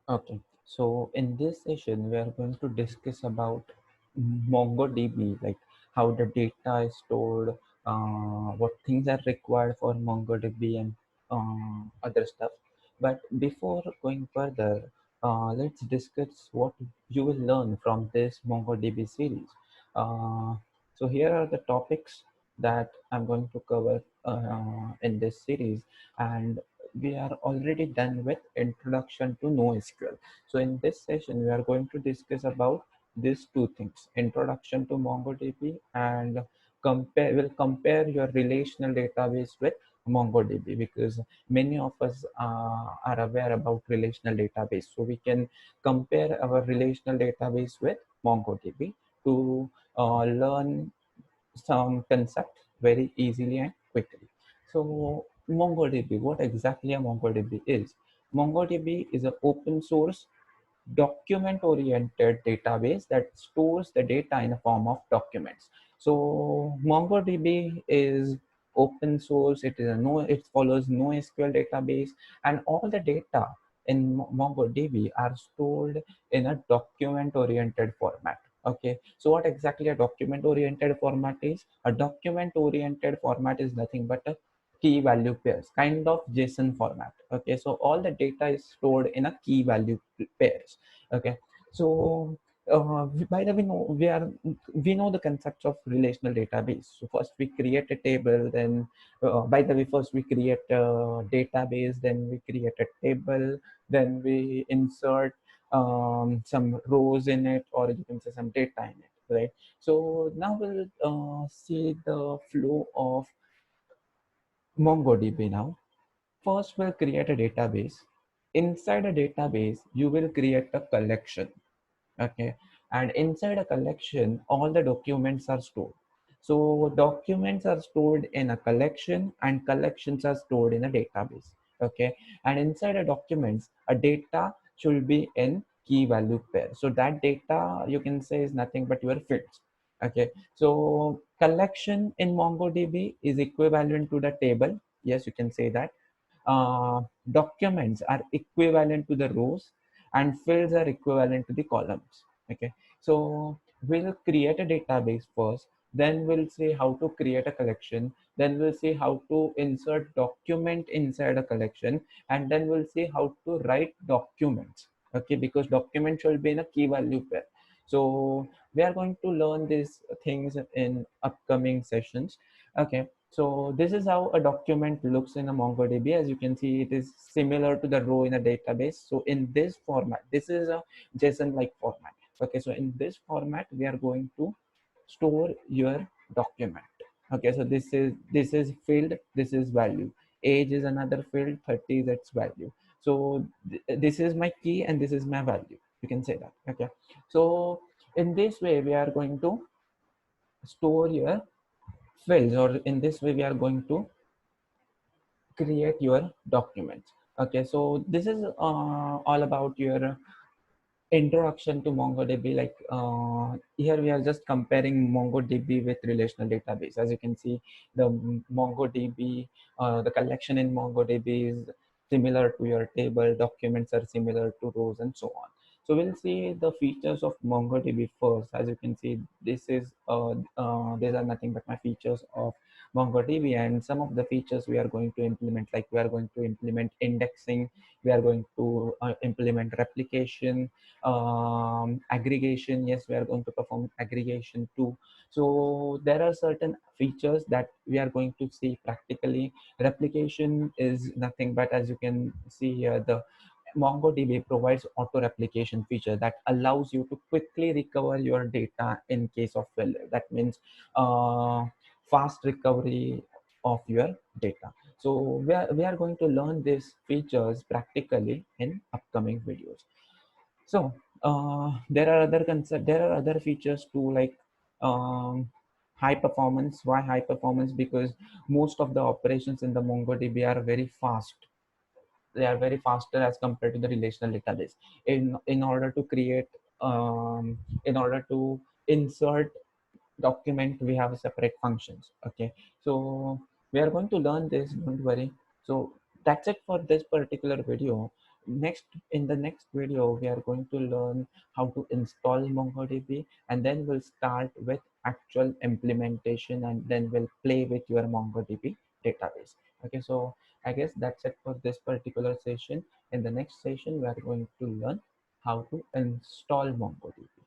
Okay, so in this session, we are going to discuss about MongoDB, like how the data is stored, what things are required for MongoDB, and other stuff. But before going further, let's discuss what you will learn from this MongoDB series. Uh, so here are the topics that I'm going to cover in this series, and we are already done with introduction to NoSQL. So in this session, we are going to discuss about these two things: introduction to MongoDB, and compare your relational database with MongoDB, because many of us are aware about relational database. So we can compare our relational database with MongoDB to learn some concept very easily and quickly. So MongoDB, what exactly a MongoDB is? MongoDB is an open source document-oriented database that stores the data in a form of documents. So MongoDB is open source. It follows NoSQL database, and all the data in MongoDB are stored in a document-oriented format. Okay, so what exactly a document-oriented format is? A document-oriented format is nothing but a key value pairs, kind of JSON format. Okay, so all the data is stored in a key value pairs. Okay, so by the way, we know the concepts of relational database. So first we create a table, then by the way, first we create a database, then we create a table, then we insert some rows in it, or you can say some data in it, right? So now we'll see the flow of MongoDB now. First, we'll create a database. Inside a database, you will create a collection. Okay, and inside a collection, all the documents are stored. So documents are stored in a collection, and collections are stored in a database. Okay, and inside a documents, a data should be in key value pair. So that data, you can say, is nothing but your fields. Okay, so collection in MongoDB is equivalent to the table. Yes, you can say that. Documents are equivalent to the rows, and fields are equivalent to the columns. Okay, so we'll create a database first, then we'll see how to create a collection, then we'll see how to insert document inside a collection, and then we'll see how to write documents. Okay, because document should be in a key value pair. So we are going to learn these things in upcoming sessions. Okay, so this is how a document looks in a MongoDB. As you can see, it is similar to the row in a database. So in this format, this is a JSON-like format. Okay, so in this format, we are going to store your document. Okay, so this is field, this is value. Age is another field, 30 is its value. So this is my key and this is my value. You can say that. Okay, so in this way, we are going to store your fields, or in this way, we are going to create your documents. Okay, so this is all about your introduction to MongoDB. Like here we are just comparing MongoDB with relational database. As you can see, the MongoDB, the collection in MongoDB is similar to your table, documents are similar to rows, and so on. So we'll see the features of MongoDB first. As you can see, these are nothing but my features of MongoDB, and some of the features we are going to implement, like we are going to implement indexing, we are going to implement replication, aggregation. Yes, we are going to perform aggregation too. So there are certain features that we are going to see practically. Replication is nothing but, as you can see here, the MongoDB provides auto replication feature that allows you to quickly recover your data in case of failure. That means fast recovery of your data. So we are going to learn these features practically in upcoming videos. So there are other features too, like um, high performance. Why high performance? Because most of the operations in the MongoDB are very fast. They are very faster as compared to the relational database. In order to create, in order to insert document, we have separate functions. Okay, so we are going to learn this. Don't worry. So that's it for this particular video. Next, in the next video, we are going to learn how to install MongoDB, and then we'll start with actual implementation, and then we'll play with your MongoDB database. Okay, so I guess that's it for this particular session. In the next session, we are going to learn how to install MongoDB.